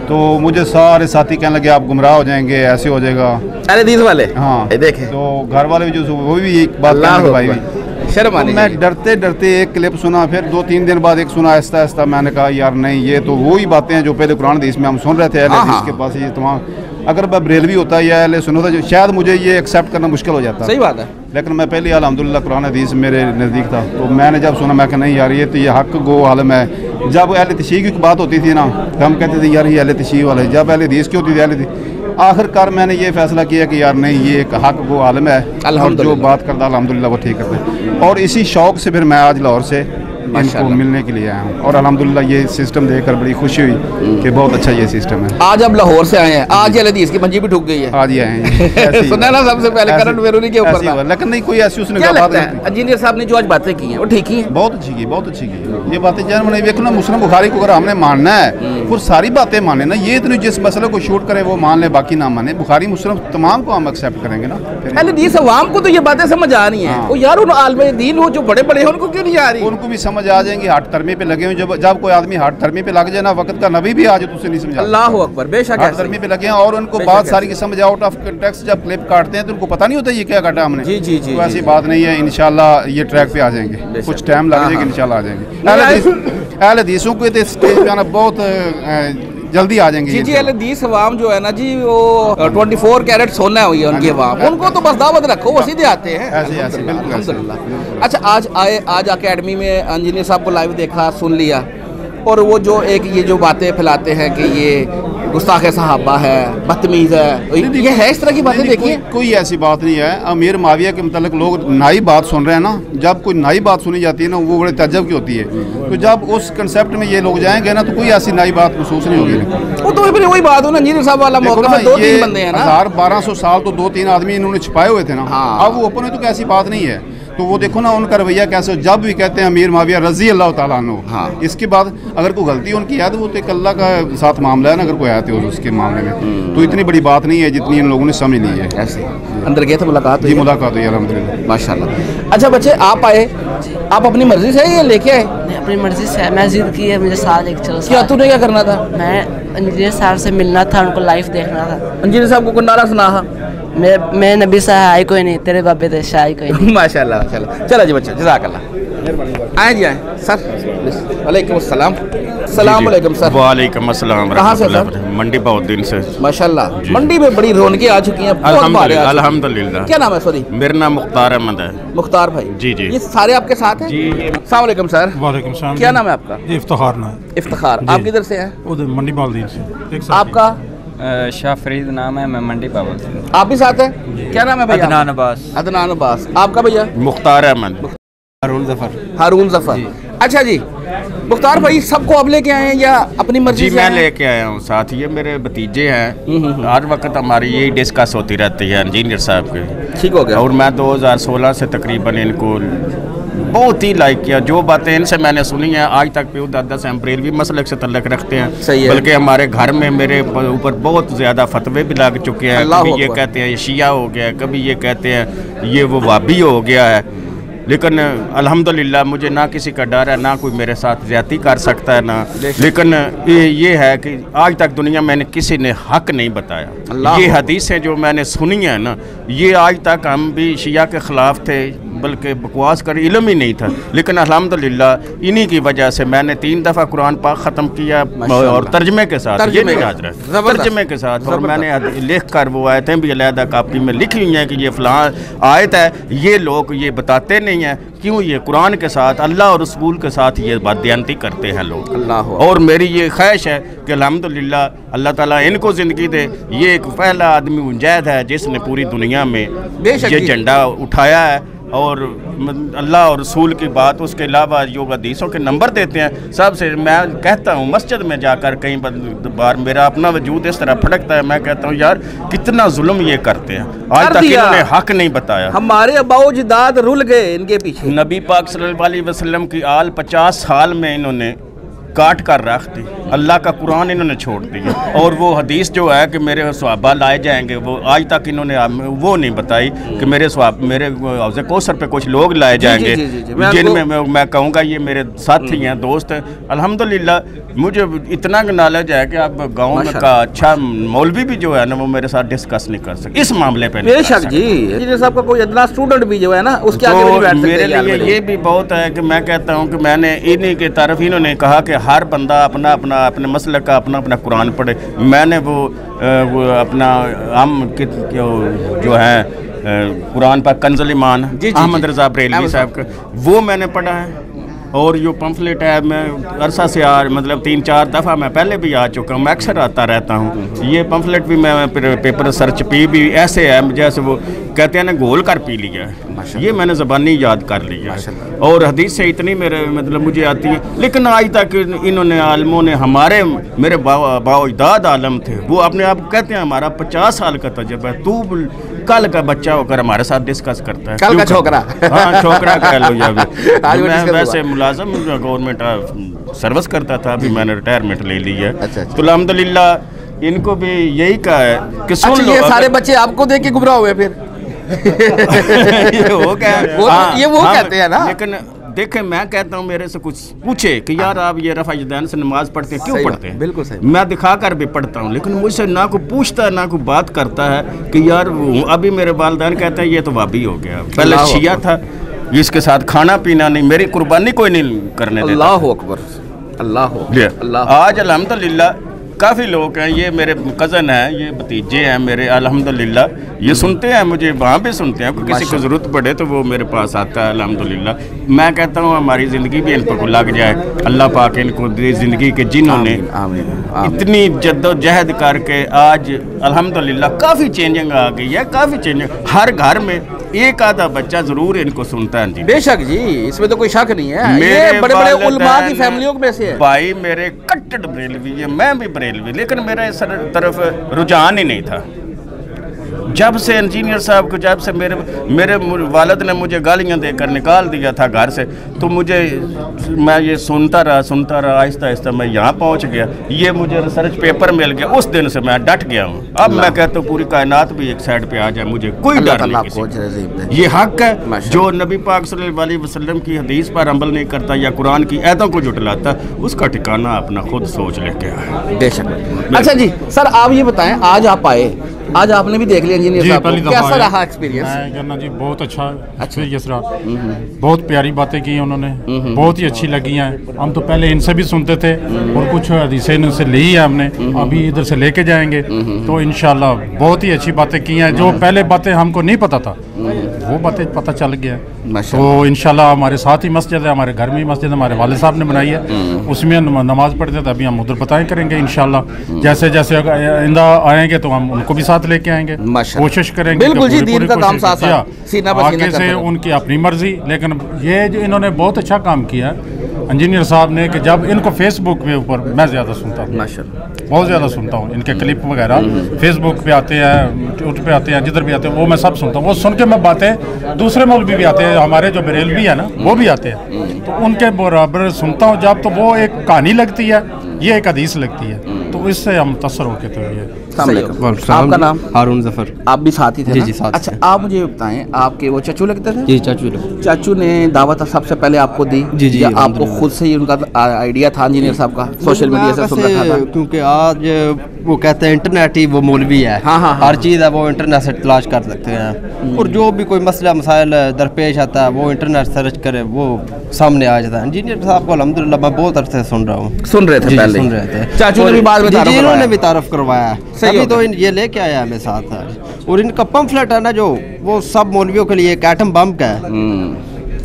तो मुझे सारे साथी कहने लगे आप गुमराह हो जाएंगे, ऐसे हो जाएगा अहले हदीस वाले। हाँ देखे तो घर वाले भी जो वो भी एक बात कहने भाई शर्म आनी। मैं डरते डरते एक क्लिप सुना, फिर 2-3 दिन बाद एक सुना, आहिस्ता आहिस्ता मैंने कहा यार नहीं, ये तो वही बातें हैं जो पहले कुरान हदीस में हम सुन रहे थे अहले हदीस के पास। ये तमाम अगर मैं बरेलवी होता या अहले सुन्नत होता, जो शायद मुझे ये एक्सेप्ट करना मुश्किल हो जाता। सही बात है। लेकिन मैं पहले अल्हम्दुलिल्लाह कुरान हदीस मेरे नज़दीक था, तो मैंने जब सुना मैं कहा नहीं यार ये तो ये हक गो आलम है। जब अहले तशरीह की बात होती थी ना, तो हम कहते थे यार ये अहले तशरीह वाला है। जब अहले हदीस की होती थी अहले, आखिरकार मैंने ये फैसला किया कि यार नहीं, ये एक हक गो आलम है और जो बात करता अल्हम्दुलिल्लाह वो ठीक करते हैं। और इसी शौक़ से फिर मैं आज लाहौर से इनको मिलने के लिए आया हूँ, और अल्हम्दुलिल्लाह ये सिस्टम देखकर बड़ी खुशी हुई कि बहुत अच्छा ये सिस्टम है। आज अब लाहौर से आए हैं, आज अहले हदीस की पंजी भी ठुक गई है। आज ही आए हैं। सुना ना सबसे पहले करण वेरूनी के ऊपर, लेकिन नहीं कोई ऐसी उसने बात है। इंजीनियर साहब ने जो आज बातें की हैं वो ठीक ही हैं, बहुत अच्छी की, बहुत अच्छी की। ये बातें जान मैंने देखो ना, मुस्लिम बुखारी को अगर हमने मानना है फिर सारी बातें माने ना, ये इतनी जिस मसले को शूट करे वो मान ले, बाकी ना माने। बुखारी मुस्लिम तमाम को हम एक्सेप्ट करेंगे ना। अहले हदीस अवाम को तो ये बातें समझ आ रही हैं। वो यार उन आलम दीन वो जो बड़े बड़े हैं उनको क्यों नहीं आ रही? उनको भी समझ आ जाएंगी। हार्ट थर्मी पे लगे हुए, जब कोई आदमी हार्ट थर्मी पे लग जाए ना, वक्त का नबी भी आज तो उसे नहीं समझा। अल्लाह अकबर, बेशक हार्ट थर्मी पे लगे हैं और उनको बात सारी की समझ आउट ऑफ कंटेक्स्ट जब क्लिप काटते हैं तो उनको पता नहीं होता ये क्या काटा हमने। जी जी जी। तो ऐसी बात नहीं है, इंशाल्लाह ये ट्रैक पे आ जाएंगे, कुछ टाइम लग जाएगा, इंशाल्लाह आ जाएंगे। अहले हदीसों को तो स्टेज पे आना बहुत जल्दी आ जाएंगे। जी अहले हदीस अवाम जो है ना जी, वो 24 कैरेट सोना हुई है उनकी अवाम, उनको तो बस दावत रखो, वो सीधे आते हैं। ऐसे बिल्कुल। अच्छा, आज आए, आज अकेडमी में इंजीनियर साहब को लाइव देखा, सुन लिया, और वो जो एक ये जो बातें फैलाते हैं कि ये गुस्ताख सहाबा है, बदतमीज़ है, ये है इस तरह की बातें देखिए। कोई ऐसी बात नहीं है। अमीर माविया के मतलब लोग नई बात सुन रहे हैं ना, जब कोई नई बात सुनी जाती है ना वो बड़े तजब की होती है। तो जब उस कंसेप्ट में ये लोग जाएंगे ना तो कोई ऐसी नई बात महसूस नहीं होगी। वो तो फिर वही बात हो ना, इंजीनियर साहब वाला मौका में 2-3 बंदे हैं ना, 1200 साल तो 2-3 आदमी इन्होंने छिपाए हुए थे ना। अब वो ओपन है तो कैसी बात नहीं है। तो वो देखो ना उनका रवैया कैसे, जब भी कहते हैं अमीर माविया रज़ी अल्लाह ताला अन्हु, इसके बाद अगर कोई गलती उनकी है तो वो तो एक अल्लाह का साथ मामला है ना, अगर कोई आते हो उसके मामले में तो इतनी बड़ी बात नहीं है जितनी इन लोगों ने समझ ली है। ऐसे अंदर गए थे, मुलाकात जी, मुलाकात हुई अल्हम्दुलिल्लाह, माशाल्लाह। अच्छा बच्चे, आप आए, आप अपनी मर्जी से ये लेके आए? अपनी मर्जी से, मैं जिद की है मुझे साथ एक चलो। क्या तूने क्या करना था? मैं इंजीनियर साहब से मिलना था, उनको लाइव देखना था। इंजीनियर साहब को नारा सुना था, मैं नबी साहब आई कोई नहीं, तेरे बाबे तो शाही कोई नहीं। माशाल्लाह माशाल्लाह। चलो जी बच्चे, जज़ाकल्लाह। आए जी आए सर। वालेकुम अस्सलाम। अस्सलाम वालेकुम सर। वालेकुम अस्सलाम। कहाँ से सर? मंडी बहुत दिन से। माशाल्लाह, मंडी में बड़ी रौनकें आ चुकी हैं। अल्हम्दुलिल्लाह। क्या नाम है? सॉरी, मेरा नाम मुख्तार अहमद है। मुख्तार भाई। जी जी। ये सारे आपके साथ हैं? जी। अस्सलाम वालेकुम सर। वालेकुम सलाम। क्या नाम है आपका? इफ्तिखार नाम है। इफ्तिखार। आप किधर से हैं? उधर मंडी बावलदीन से। आपका? शाह फरीद नाम है, मैं मंडी बावलदीन। आप भी साथ हैं? क्या नाम है भैया? अदनान अब्बास। अदनान अब्बास। आपका भैया? मुख्तार अहमद। हारून ज़फ़र। हारून ज़फ़र। अच्छा जी, मुख्तार भाई सबको अब लेके आए हैं या अपनी मर्जी से? मैं लेके आया हूँ साथ, ये मेरे भतीजे हैं। हर वक्त हमारी यही डिस्कस होती रहती है इंजीनियर साहब के। ठीक हो गया। और मैं 2016 से तकरीबन इनको बहुत ही लाइक किया। जो बातें इनसे मैंने सुनी हैं आज तक पे दादा से अम्ब्रेल भी मसलक से तल्लक रखते हैं। सही है। बल्कि हमारे घर में मेरे ऊपर बहुत ज़्यादा फतवे भी लग चुके हैं। कभी ये कहते हैं ये शिया हो गया है, कभी ये कहते हैं ये वो वाबी हो गया है। लेकिन अल्हम्दुलिल्लाह मुझे ना किसी का डर है, ना कोई मेरे साथ ज़्यादती कर सकता है ना। लेकिन ये है कि आज तक दुनिया में किसी ने हक नहीं बताया। ये हदीसें जो मैंने सुनी है ना, ये आज तक हम भी शिया के ख़िलाफ़ थे, बल्कि बकवास कर इल्म ही नहीं था। लेकिन अल्हम्दुलिल्लाह इन्हीं की वजह से मैंने 3 दफ़ा कुरान पाक ख़त्म किया और तर्जमे के साथ, ये नहीं याद रहा, तर्जमे के साथ। और मैंने लिख कर वो आयतें भी अलहदा कापी में लिखी हुई हैं कि ये फ़लाँ आयत है, ये लोग ये बताते नहीं हैं क्यों ये कुरान के साथ, अल्लाह और रसूल के साथ ये बददियानती करते हैं लोग। और मेरी ये ख्वाहिश है कि अल्हम्दुलिल्लाह अल्लाह ताला इनको ज़िंदगी दे। ये एक पहला आदमी मुजाहिद है जिसने पूरी दुनिया में ये झंडा उठाया है। और अल्लाह और रसूल की बात, उसके अलावा जो हदीसों के नंबर देते हैं सबसे, मैं कहता हूँ मस्जिद में जाकर कई बार मेरा अपना वजूद इस तरह फटकता है, मैं कहता हूँ यार कितना जुल्म ये करते हैं, आज तक इन्होंने हक नहीं बताया। हमारे अबाओ जिदाद रुल गए इनके पीछे। नबी पाक सल्लल्लाहु अलैहि वसल्लम की आल 50 साल में इन्होंने काट कर रख दी, अल्लाह का कुरान इन्होंने छोड़ दिया। और वो हदीस जो है कि मेरे सहाबा लाए जाएंगे, वो आज तक इन्होंने वो नहीं बताई कि मेरे हौज़े कौसर पे कुछ लोग लाए जाएंगे जिनमें मैं कहूँगा ये मेरे साथी हैं, दोस्त हैं। अल्हम्दुलिल्लाह मुझे इतना नॉलेज है कि अब गाँव में का अच्छा मौलवी भी जो है ना वो मेरे साथ डिस्कस नहीं कर सकते इस मामले पर। बेशक जी, साहब का कोई इतना स्टूडेंट भी जो है ना उसके आगे नहीं बैठ सकते। मेरे लिए ये भी बहुत है कि मैं कहता हूँ कि मैंने इन्हीं की तरफ, इन्होंने कहा कि हर बंदा अपने मसलक का अपना कुरान पढ़े। मैंने वो अपना हम जो है कुरान पर कंजुल ईमान अहमद रज़ा बरेलवी साहब का वो मैंने पढ़ा है। और जो पम्फलेट है मैं अरसा से मतलब 3-4 दफ़ा मैं पहले भी आ चुका हूँ, मैं अक्सर आता रहता हूँ। ये पम्फलेट भी मैं पेपर सर्च पी भी ऐसे है जैसे वो कहते हैं ना घोल कर पी लिया है, ये मैंने ज़बानी याद कर लिया है। और हदीस से इतनी मेरे मतलब मुझे आती है। लेकिन आज तक इन्होंने आलमों ने मेरे बाओ-इजाद आलम थे, वो अपने आप कहते हैं हमारा 50 साल का तजुर्बा है, तू कल का बच्चा होकर हमारे साथ डिस्कस करता है। कल का छोकरा, हाँ छोकरा कह लो या मैं वैसे मुलाजम गवर्नमेंट सर्विस करता था, अभी मैंने रिटायरमेंट ले ली है। तो अल्हम्दुलिल्लाह इनको भी यही कहा है कि सुन लो। ये सारे बच्चे आपको देख के गुमराह हुए फिर ये वो कहते हैं ना। लेकिन देखे मैं कहता हूँ मेरे से कुछ पूछे कि यार आप ये रफ़ा यदैन से नमाज पढ़ते हैं, क्यों पढ़ते हैं? बिल्कुल सही। मैं दिखा कर भी पढ़ता हूँ, लेकिन मुझसे ना कोई पूछता है ना कोई बात करता है कि यार अभी मेरे वालिदैन कहते हैं ये तो वाबी हो गया, पहले शिया था, इसके साथ खाना पीना नहीं, मेरी कुर्बानी कोई नहीं करने देता। अल्लाह अकबर, अल्लाह। आज अल्हम्दुलिल्लाह काफ़ी लोग हैं, ये मेरे कज़न हैं, ये भतीजे हैं मेरे, अल्हम्दुलिल्लाह ये सुनते हैं मुझे, वहाँ भी सुनते हैं, किसी को ज़रूरत पड़े तो वो मेरे पास आता है अल्हम्दुलिल्लाह। मैं कहता हूँ हमारी ज़िंदगी भी इन पर लग जाए, अल्लाह पाक इनको ज़िंदगी के जिन्होंने इतनी जद्दोजहद करके आज अल्हम्दुलिल्लाह काफ़ी चेंजिंग आ गई है, काफ़ी चेंजिंग। हर घर में एक आधा बच्चा जरूर इनको सुनता है जी। बेशक जी, इसमें तो कोई शक नहीं है। ये बड़े-बड़े उलमा की फैमिलियों में से है। भाई मेरे कट्टर बरेलवी है, मैं भी बरेलवी, लेकिन मेरा इस तरफ रुझान ही नहीं था। जब से इंजीनियर साहब को, जब से मेरे वालिद ने मुझे गालियाँ देकर निकाल दिया था घर से, तो मैं ये सुनता रहा आहिस्ता आहिस्ता मैं यहाँ पहुँच गया। ये मुझे रिसर्च पेपर मिल गया, उस दिन से मैं डट गया हूँ। अब मैं कहता हूँ पूरी कायनात भी एक साइड पे आ जाए, मुझे कोई डर नहीं किसी। ये हक है जो नबी पाक सल्लल्लाहु अलैहि वसल्लम की हदीस पर अमल नहीं करता या कुरान की आयतों को जुटलाता, उसका ठिकाना अपना खुद सोच लेके आए। बेशक। अच्छा जी सर, आप ये बताएं, आज आप आए, आज आपने भी देख लिया इंजीनियर साहब को, कैसा रहा एक्सपीरियंस? मैं कहना जी बहुत अच्छा एक्सपीरियंस रहा, बहुत प्यारी बातें की उन्होंने, बहुत ही अच्छी लगी हैं। हम तो पहले इनसे भी सुनते थे और कुछ हदीसें इनसे ली है हमने, अभी इधर से लेके जाएंगे, तो इंशाल्लाह बहुत ही अच्छी बातें की हैं। जो पहले बातें हमको नहीं पता था वो बातें पता चल गया, तो इंशाल्लाह हमारे साथ ही मस्जिद है, हमारे घर में ही मस्जिद हमारे वालिद साहब ने बनाई है, उसमें नमाज पढ़ते थे। अभी हम उधर बताएं करेंगे इंशाल्लाह, जैसे जैसे इंदा आएंगे तो हम उनको भी साथ लेके आएंगे, कोशिश करेंगे। बिल्कुल जी, दीन का काम साथ आगे से उनकी अपनी मर्जी। लेकिन ये जो इन्होंने बहुत अच्छा काम किया इंजीनियर साहब ने, कि जब इनको फेसबुक पे ऊपर मैं ज़्यादा सुनता हूँ, बहुत ज़्यादा सुनता हूँ, इनके क्लिप वगैरह फेसबुक पे आते हैं, ट्विटर पे आते हैं, जिधर भी आते हैं वो मैं सब सुनता हूँ। वो सुन के मैं बातें दूसरे मौलवी भी आते हैं, हमारे जो बरेलवी है ना वो भी आते हैं, तो उनके बराबर सुनता हूँ। जब तो वो एक कहानी लगती है, ये एक हदीस लगती है, तो इससे हम मुतासर होके तो ये। आपका नाम? हारून जफर। आप भी साथ ही थे? जी जी साथ। अच्छा, आप मुझे बताएं, आपके वो चाचू लगते थे? जी चाचू लोग। चाचू ने दावत सबसे पहले आपको दी? जी जी। या आपको खुद से ही उनका आइडिया था इंजीनियर साहब का, सोशल मीडिया से सुन रखा था? क्योंकि आज वो कहते हैं इंटरनेट ही वो मौलवी है। हाँ, हर चीज़ है वो इंटरनेट से तलाश कर सकते हैं, और जो भी कोई मसला मसाइल दरपेश आता है वो इंटरनेट सर्च करे वो सामने आ जाता है। इंजीनियर साहब को अल्हम्दुलिल्लाह मैं बहुत अरसे से सुन रहा हूँ। सुन रहे थे पहले? सुन रहे थे। चाचू ने भी बाद में इन्होंने भी तारफ करवाया, अभी तो ये लेके आया हमें साथ आज। और इनका पम्फलेट है ना जो, वो सब मौलवियों के लिए एक एटम बम का है,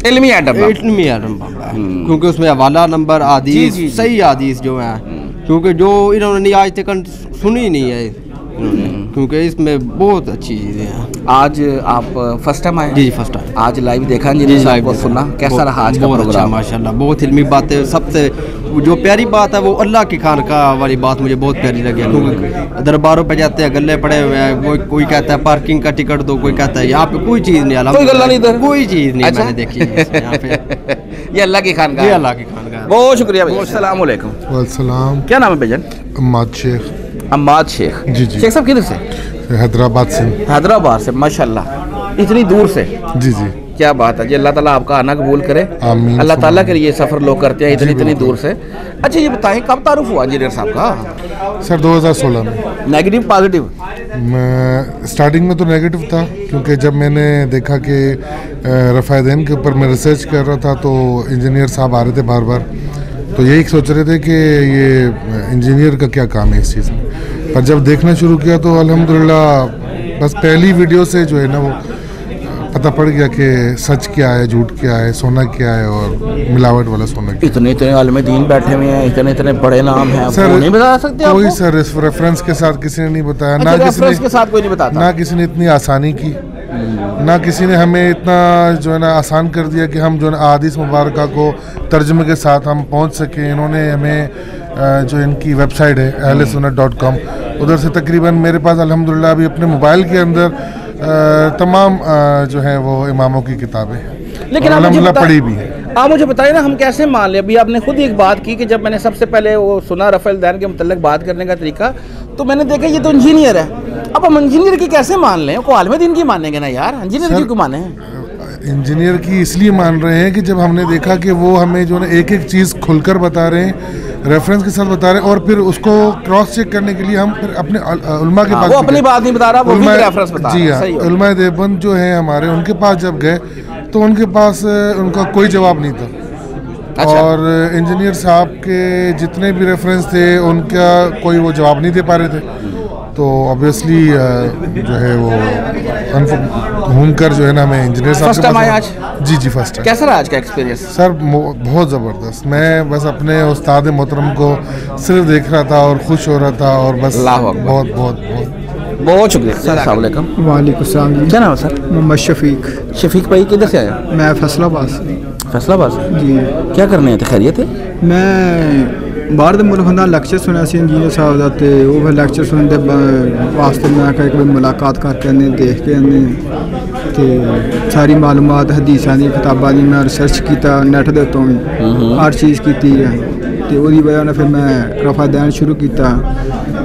इल्मी एटम बम है, क्योंकि उसमें हवाला नंबर आदीस सही आदीस जो है, क्योंकि जो इन्होंने आज तक सुनी नहीं है, क्योंकि इसमें बहुत अच्छी चीज़ें हैं। आज आप फर्स्ट टाइम आए? जी फर्स्ट टाइम। आज लाइव देखा इंजीनियर साहब को, सुना कैसा रहा आज का प्रोग्राम? माशाल्लाह बहुत इल्मी बातें। सबसे जो प्यारी बात है वो अल्लाह की खानका वाली बात मुझे बहुत प्यारी लगी, क्योंकि दरबारों पे जाते हैं गले पड़े हुए हैं, वो कोई कहता है पार्किंग का टिकट दो, कोई कहता है यहाँ पे कोई चीज़ नहीं, कोई गल्ला नहीं इधर, कोई चीज़ नहीं मैंने देखी यहाँ पे। ये अल्लाह की खानका, ये अल्लाह की खानका। बहुत शुक्रिया भाई। अस्सलाम वालेकुम। वालेकुम। क्या नाम है भाईजान? अम्माद शेख। अम्माद शेख। जी जी। शेख साहब किधर से? हैदराबाद से। हैदराबाद से, माशाल्लाह इतनी दूर से? जी जी। क्या बात है जी, अल्लाह ताला आपका आना कबूल करे। आमीन। अल्लाह ताला के लिए सफ़र लोग करते हैं इतनी दूर से। अच्छा ये बताएं, कब तारुफ हुआ इंजीनियर साहब का? सर 2016 में। Negative positive? मैं स्टार्टिंग में तो नेगेटिव था, क्योंकि जब मैंने देखा कि रफ़ायदैन के ऊपर मैं रिसर्च कर रहा था तो इंजीनियर साहब आ रहे थे बार बार, तो यही सोच रहे थे कि ये इंजीनियर का क्या काम है इस चीज़ में। पर जब देखना शुरू किया तो अल्हम्दुलिल्लाह बस पहली वीडियो से जो है ना वो पता पड़ गया कि सच क्या है, झूठ क्या है, सोना क्या है और मिलावट वाला सोना क्या है। इतने आलिम दीन बैठे हुए हैं, इतने बड़े नाम हैं, सर नहीं बता सकते कोई सर रेफरेंस के साथ किसी ने नहीं बताया। अच्छा, ना किसी ने के साथ कोई नहीं बताता। ना किसी ने इतनी आसानी की, ना किसी ने हमें इतना जो है ना आसान कर दिया कि हम जो है ना अहादीस मुबारका को तर्जुमे के साथ हम पहुंच सकें। इन्होंने हमें जो इनकी वेबसाइट है ahlesunnat.com, उधर से तकरीबन मेरे पास अल्हम्दुलिल्लाह अभी अपने मोबाइल के अंदर तमाम जो है वो इमामों की किताबें, लेकिन अल्हम्दुलिल्लाह पढ़ी भी है। आप मुझे बताइए ना, हम कैसे मान लें? अभी आपने खुद एक बात की कि जब मैंने सबसे पहले वो सुना रफ़ायदैन के मुतल्लिक़ बात करने का तरीका, तो मैंने देखा ये तो इंजीनियर है। अब हम इंजीनियर की कैसे मान लें? को आलिम दीन की मानेंगे ना यार, इंजीनियर की क्यों माने? इंजीनियर की इसलिए मान रहे हैं कि जब हमने देखा कि वो हमें जो है एक एक चीज़ खुलकर बता रहे हैं, रेफरेंस के साथ बता रहे हैं, और फिर उसको क्रॉस चेक करने के लिए हम फिर अपने उलमा के पास, वो अपनी बात नहीं बता रहा, वो भी रेफरेंस बता रहा है। जी हाँ, उलमा देवबंद जो है हमारे, उनके पास जब गए तो उनके पास उनका कोई जवाब नहीं था। अच्छा। और इंजीनियर साहब के जितने भी रेफरेंस थे उनका कोई वो जवाब नहीं दे पा रहे थे, तो ऑब्वियसली जो है वो घूम कर जो है ना हमें इंजीनियर साहब फर्स्ट टाइम आए आज? जी जी फर्स्ट टाइम। कैसा रहा आज का एक्सपीरियंस? सर बहुत ज़बरदस्त। मैं बस अपने उस्ताद मोहतरम को सिर्फ देख रहा था और खुश हो रहा था, और बस बहुत बहुत बहुत बहुत शुक्रिया। अस्सलाम वालेकुम। वालेकुम सलाम। क्या नाम है सर? मोहम्मद शफीक। शफीक भाई किधर से आया? मैं फैसलाबाद से। फैसलाबाद से जी। क्या करने आए थे? खैरियत है? मैं बाहर के मुल्क का लैक्चर सुनिया इंजीनियर साहब का, तो वो फिर लैक्चर सुनने वास्ते मैं एक बार मुलाकात करके आने, देख के आने, तो सारी मालूमात हदीसां दी किताबां दी मैं रिसर्च किया नैट दे उत्तों भी, हर चीज़ की है। तो वही वजह ने फिर मैं रफ़ायदैन शुरू किया,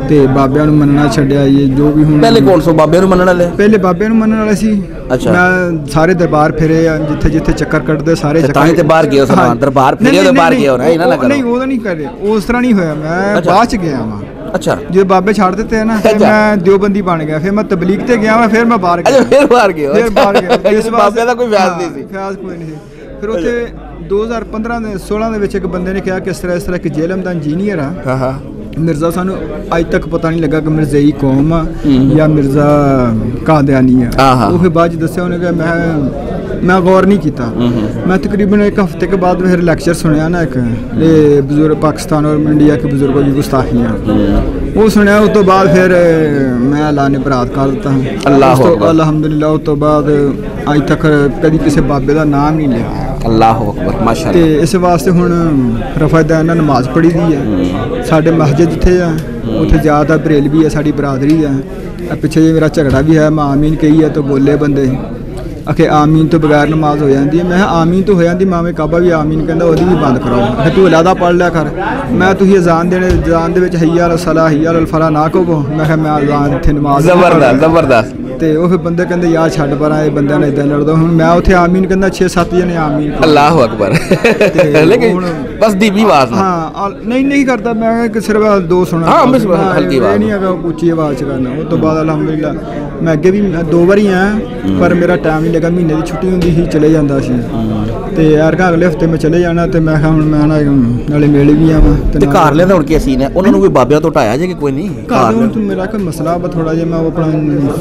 तो बाबियां नूं मनना छड्डिया। ये जो भी हुण पहले कौन सो बाबियां नूं मनण वाले? पहले बाबियां नूं मनण वाले सी। अच्छा। मैं सारे दरबार फिरे, जिथे जिथे चक्कर कटदे सारे चक्कर ते बाहर गए, हाँ। दरबार फिरे तो बाहर गए हो ना, इना ना करो। नहीं वो नहीं करे, उस तरह नहीं होया। मैं बाद च गया वहां। अच्छा। जो बाबे छाड़ देते हैं ना, फिर मैं देवबंदी बन गया, फिर मैं तबलीग ते गया, फिर मैं बाहर गया। फिर बाहर गया, फिर बाहर गया। इस बाबे दा कोई व्याज नहीं सी, व्याज कोई नहीं सी। फिर उत्थे 2015-16 ਦੇ ਵਿੱਚ ਇੱਕ ਬੰਦੇ ਨੇ ਕਿਹਾ ਕਿ ਇਸ ਤਰ੍ਹਾਂ ਕਿ ਜੇਲਮ ਦਾ ਇੰਜੀਨੀਅਰ ਆ। ਹਾਂ ਹਾਂ। मिर्ज़ा सानू अज तक पता नहीं लगा कि मिर्ज़ाई कौम आ या मिर्ज़ा कादियानी आ। वो फिर बाद दस्या उन्हें कि मैं गौर नहीं किया। मैं तकरीबन एक हफ्ते के बाद फिर लैक्चर सुनिया ना, एक ये बुजुर्ग पाकिस्तान और इंडिया के बुजुर्गों की गुस्ताखियाँ, वो सुनिया। उस तो बाद फिर मैं अल्लाह ने बरात कर दिता हूँ, अल्हम्दुलिल्लाह। उस तो बाद अज तक कभी किसी बाबे का नाम नहीं लिया। अल्लाह अकबर, माशाअल्लाह। ते इस वास्ते हुण रफ़ायदैन ने नमाज पढ़ी दी है। साडे मस्जिद जिथे है उत्थे ज़्यादा बरेलवी है, साडी बरादरी है। पिछे जे मेरा झगड़ा भी है, मैं आमीन कही है तो बोले बंदे, आखे आमीन तो बगैर नमाज हो जाती है। मैं आमीन तो हो जाती, मामे काबा भी आमीन कहता वो भी बंद कराओ। आखे तू अलहदा पढ़ लिया कर, मैं तुझे अजान देने अजान दे हैया अल सलाह हैया अल फलाह ना कहो। मैं मैं अजान इत्थे नमाज जबरदस्त जबरदस्त। तो वो फिर बंदे कहते यार छड्ड पर आए बंदे ने इदां लड़दा। हुण मैं उत्थे आमीन कहंदा 6-7 जने आमीन अल्लाह अकबर लेकिन बस धीमी आवाज में। हाँ नहीं करता मैं सिर्फ 2 सुना। हाँ बस हल्की आवाज नहीं है ऊंची आवाज च करना। उस तो बाद अल्हम्दुलिल्लाह मैं अगे भी 2 बारी आया पर मेरा टाइम नहीं लगा। महीने की छुट्टी होंदी सी चले जांदा सी ते यार अगले हफ्ते मैं चले जाना ते मैं हुण मैं नाले मेले भी आवां ते घर ले हुण की सीन है उन्होंने कोई बाबियां तो हटाया जे कि कोई नहीं घर हुण तो मेरा कोई मसला बा थोड़ा जिहा मैं अपना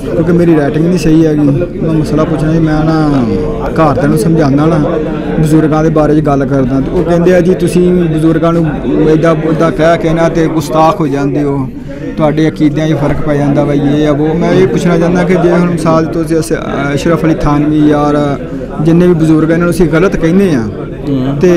क्योंकि मेरी राइटिंग नहीं सही हैगी। मैं मसला पुछना जी मैं ना घर तैनूं समझांदा ना बजुर्गों के बारे च गल करदा ते वो कहंदे आ जी तुसीं बजुर्गों नूं इदां उदां कह के ना ते गुस्ताख हो जांदे हो, तुहाडे अकीदियां 'च फर्क पै जांदा वा ये है वो। मैं ये पुछना चाहता कि जे हुण मिसाल तुसीं अशरफ अली थानवी यार जिन्ने भी बजुर्ग इन्हां नूं असीं गलत कहने आ ते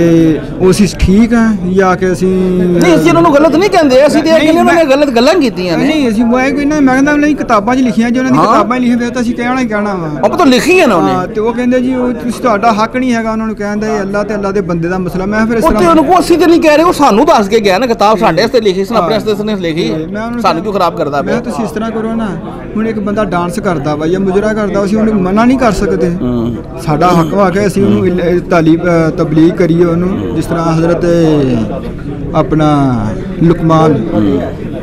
ਉਹ ਅਸੀਂ ਠੀਕ ਆ ਜਾਂ ਕਿ ਅਸੀਂ ਨਹੀਂ ਅਸੀਂ ਉਹਨਾਂ ਨੂੰ ਗਲਤ ਨਹੀਂ ਕਹਿੰਦੇ, ਅਸੀਂ ਤੇ ਇਹ ਕਹਿੰਦੇ ਉਹਨਾਂ ਨੇ ਗਲਤ ਗੱਲਾਂ ਕੀਤੀਆਂ ਨੇ। ਨਹੀਂ ਅਸੀਂ ਮੈਂ ਕੋਈ ਨਾ ਮੈਂ ਕਹਿੰਦਾ ਨਹੀਂ ਕਿਤਾਬਾਂ 'ਚ ਲਿਖੀਆਂ ਜੋ ਉਹਨਾਂ ਦੀ ਕਿਤਾਬਾਂ 'ਚ ਲਿਖੀਆਂ ਫਿਰ ਤਾਂ ਅਸੀਂ ਕਹਿਣਾ ਹੀ ਕਹਿਣਾ ਵਾ। ਉਹ ਤਾਂ ਲਿਖੀ ਹੈ ਨਾ ਉਹਨੇ। ਹਾਂ ਤੇ ਉਹ ਕਹਿੰਦੇ ਜੀ ਉਹ ਤੁਸੀਂ ਤੁਹਾਡਾ ਹੱਕ ਨਹੀਂ ਹੈਗਾ ਉਹਨਾਂ ਨੂੰ ਕਹਿੰਦਾ ਇਹ ਅੱਲਾਹ ਤੇ ਅੱਲਾਹ ਦੇ ਬੰਦੇ ਦਾ ਮਸਲਾ। ਮੈਂ ਫਿਰ ਇਸ ਤਰ੍ਹਾਂ ਉਹਨੂੰ ਕੋ ਅਸੀਂ ਤੇ ਨਹੀਂ ਕਹਿ ਰਹੇ, ਉਹ ਸਾਨੂੰ ਦੱਸ ਕੇ ਗਿਆ ਨਾ ਕਿਤਾਬ ਸਾਡੇ ਵਾਸਤੇ ਲਿਖੀ ਸੀ ਆਪਣੇ ਵਾਸਤੇ ਉਸਨੇ ਲਿਖੀ, ਸਾਨੂੰ ਕਿਉਂ ਖਰਾਬ ਕਰਦਾ ਪਿਆ। ਮੈਂ ਤੁਸੀਂ ਇਸ ਤਰ੍ਹਾਂ ਕਰੋ ਨਾ ਹੁਣ ਇੱਕ ਬੰਦਾ ਡਾਂਸ ਕਰਦਾ ਵਾ ਜਾਂ ਮੁਜਰਾ ਕਰਦਾ ਅਸੀਂ ਉਹਨੂੰ ਮਨਾ ਨਹੀਂ ਕਰ ਸਕਦੇ। ਸਾਡਾ ਹੱਕ ਵਾ ਕਿ ਅਸੀਂ ਉਹਨੂੰ ਤਬਲੀਗ ਕਰੀਏ ਉਹਨੂੰ जिस तरह हजरत अपना लुकमान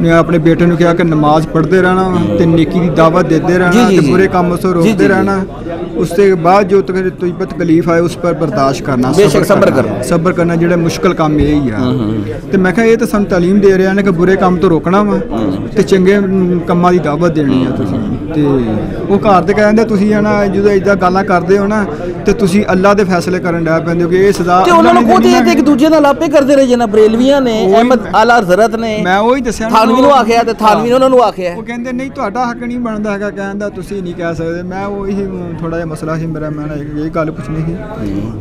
ने अपने बेटे ने कहा कि नमाज पढ़ते रहना तो नेकी की दावत देते रहना तो बुरे कामों से रोकते रहना। उसके बाद जो तकलीफ आए उस पर बर्दाश्त करना, सब्र करना जो मुश्किल काम यही है। तो मैं कहा ये तो सानू तालीम दे रहे हैं कि बुरे काम तो रोकना वा तो चंगे कामां की दावत देनी है। तो वो घर तो कहते तुसीं है ना जो इदा गल्लां करते हो ना तो तुसीं अल्लाह के फैसले करन लग पैंदे हो कि ये सजा एक दूजे नाल आपे करते रहे जना बरेलवियां ने अहमद आला हज़रत ने मैं वही दस्या थानवी नूं आखिया ते थानवी ने उन्हां नूं आखिया वो कहंदे नहीं तुहाडा हक नहीं बनदा हैगा कहंदा तुसीं नहीं कह सकदे। मैं वही थोड़ा जिहा मसला सी मेरा मैं यही गल पुछनी सी।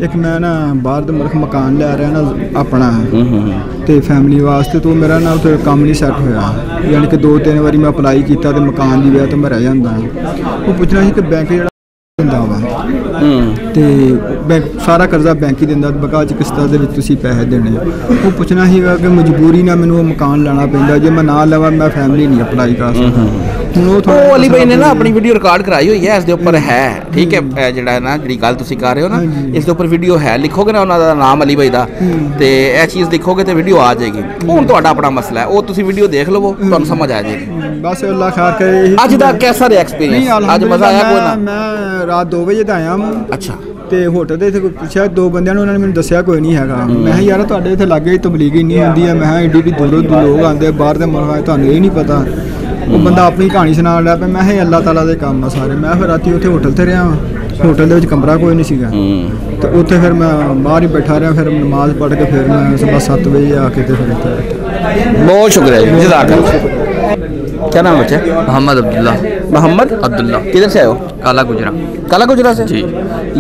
एक मैं ना बाहर दे मुल्क मकान लै रहा ना अपना ते फैमिली वास्ते तो मेरा ना उत्थे कम नहीं सैट होया यानी कि 2-3 बारी मैं अप्लाई कीता ते मकान दी वजह तो मैं रह जांदा। वो पुछना सी कि बैंक जेहड़ा दिंदा वा ते बैंक सारा कर्जा बैंक ही दिंदा बकाया च किस्तां दे विच तुसीं पैसे देने। वो पुछना सीगा कि मजबूरी ना मैनूं मकान लेना पैंदा जे मैं ना लवां मैं फैमिली नहीं अप्लाई कर सकदा। ਉਹ ਅਲੀ ਭਾਈ ਨੇ ਨਾ ਆਪਣੀ ਵੀਡੀਓ ਰਿਕਾਰਡ ਕਰਾਈ ਹੋਈ ਹੈ, ਇਸ ਦੇ ਉੱਪਰ ਹੈ ਠੀਕ ਹੈ ਜਿਹੜਾ ਨਾ ਜਿਹੜੀ ਗੱਲ ਤੁਸੀਂ ਕਰ ਰਹੇ ਹੋ ਨਾ ਇਸ ਦੇ ਉੱਪਰ ਵੀਡੀਓ ਹੈ। ਲਿਖੋਗੇ ਨਾ ਉਹਨਾਂ ਦਾ ਨਾਮ ਅਲੀ ਭਾਈ ਦਾ ਤੇ ਇਹ ਚੀਜ਼ ਲਿਖੋਗੇ ਤੇ ਵੀਡੀਓ ਆ ਜਾਏਗੀ। ਹੁਣ ਤੁਹਾਡਾ ਆਪਣਾ ਮਸਲਾ ਹੈ ਉਹ ਤੁਸੀਂ ਵੀਡੀਓ ਦੇਖ ਲਵੋ ਤੁਹਾਨੂੰ ਸਮਝ ਆ ਜਾਏਗੀ। ਬਸ ਅੱਲਾ ਖੈਰ ਕਰੇ। ਅੱਜ ਦਾ ਕਿਹਦਾ ਰਿਹਾ ਐਕਸਪੀਰੀਅੰਸ? ਅੱਜ ਮਜ਼ਾ ਆਇਆ ਕੋਈ ਨਾ? ਮੈਂ ਰਾਤ 2 ਵਜੇ ਦਾ ਆਇਆ ਹਾਂ। ਅੱਛਾ ਤੇ ਹੋਟਲ ਦੇ ਇੱਥੇ ਕੋਈ ਪੁੱਛਿਆ 2 ਬੰਦਿਆਂ ਨੂੰ ਉਹਨਾਂ ਨੇ ਮੈਨੂੰ ਦੱਸਿਆ ਕੋਈ ਨਹੀਂ ਹੈਗਾ। ਮੈਂ ਕਿਹਾ ਯਾਰ ਤੁਹਾਡੇ ਇੱਥੇ ਲਾਗੇ ਤਬਲੀਗ ਇੰਨੀ ਹੁੰਦੀ ਹੈ। ਮੈਂ ਕਿਹਾ ਏਡੀ ਵੀ ਦੂਰੋਂ ਲੋਕ ਆਉਂਦੇ ਬਾਹਰ ਦੇ ਮੁਲਕਾਂ ਤੁਹਾਨੂੰ ਇਹ ਨਹੀਂ ਪਤਾ। ਉਹ ਬੰਦਾ ਆਪਣੀ ਕਹਾਣੀ ਸੁਣਾਉਣ ਲੱਗ ਪਿਆ। ਮੈਂ ਕਿਹਾ ਅੱਲਾਹ ਤਾਲਾ ਦੇ ਕੰਮ ਆ ਸਾਰੇ। ਮੈਂ ਫਿਰ ਰਾਤੀ ਉੱਥੇ ਹੋਟਲ ਤੇ ਰਿਹਾ। ਹੋਟਲ ਦੇ ਵਿੱਚ ਕਮਰਾ ਕੋਈ ਨਹੀਂ ਸੀਗਾ ਤੇ ਉੱਥੇ ਫਿਰ ਮੈਂ ਬਾਹਰ ਹੀ ਬੈਠਾ ਰਿਹਾ। ਫਿਰ ਨਮਾਜ਼ ਪੜ੍ਹ ਕੇ ਫਿਰ ਮੈਂ ਸਵੇਰ 7 ਵਜੇ ਆ ਕੇ ਤੇ ਫਿਰ ਇੱਥੇ। बहुत शुक्रिया जज़ाकल्लाह। क्या नाम बच्चा? मोहम्मद अब्दुल्ला। मोहम्मद अब्दुल्ला। किधर से आए हो? काला गुजरा। काला गुजरा से? जी।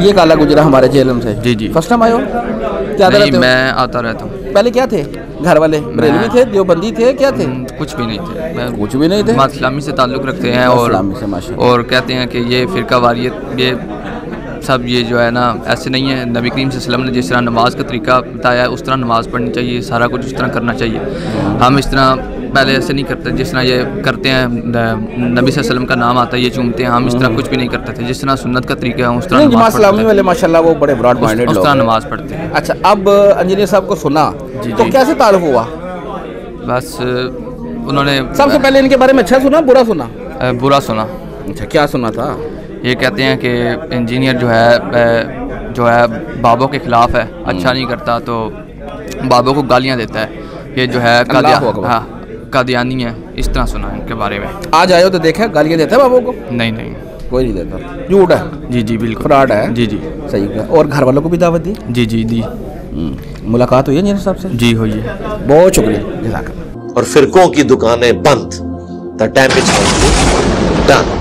ये काला गुजरा हमारे जेलम से? जी जी। फर्स्ट टाइम आए हो? क्या नहीं मैं आता रहता हूँ। पहले क्या थे? घर वाले बरेलवी थे, देवबंदी थे, क्या थे? कुछ भी नहीं थे। मैं कुछ भी नहीं थे। जमात इस्लामी से ताल्लुक़ रखते हैं और कहते हैं कि ये फ़िरका वारियत ये सब ये जो है ना ऐसे नहीं है। नबी करीम सल्लल्लाहु अलैहि वसल्लम ने जिस तरह नमाज का तरीका बताया उस तरह नमाज़ पढ़नी चाहिए, सारा कुछ उस तरह करना चाहिए। हम इस तरह पहले ऐसे नहीं करते जिस तरह ये करते हैं। नबी सल्लल्लाहु अलैहि वसल्लम का नाम आता है ये चूमते हैं, हम इस तरह कुछ भी नहीं करते थे। जिस तरह सुन्नत का तरीका है उस तरह नमाज़ इस्लामी वाले माशाल्लाह वो बड़े ब्रॉड माइंडेड लोग उस तरह नमाज़ पढ़ते हैं। अच्छा अब इंजीनियर साहब को सुना तो कैसे तारुफ हुआ? बस उन्होंने सबसे पहले इनके बारे में अच्छा सुना बुरा सुना? बुरा सुना। अच्छा क्या सुना था? ये कहते हैं कि इंजीनियर जो है बाबों के ख़िलाफ़ है, अच्छा नहीं करता तो बाबों को गालियाँ देता है। ये जो है कादियानी है, इस तरह सुना है इनके बारे में। आज आए हो तो देखा गालियाँ देता है बाबों को? नहीं नहीं कोई नहीं देता, झूठ है। जी जी बिल्कुल फ्रॉड है। जी जी सही है। और घर वालों को भी दावत दी? जी जी दी। मुलाकात हुई है इंजीनियर साहब से? जी हुई है। बहुत शुक्रिया। और फिरकों की दुकानें बंद। The damage done.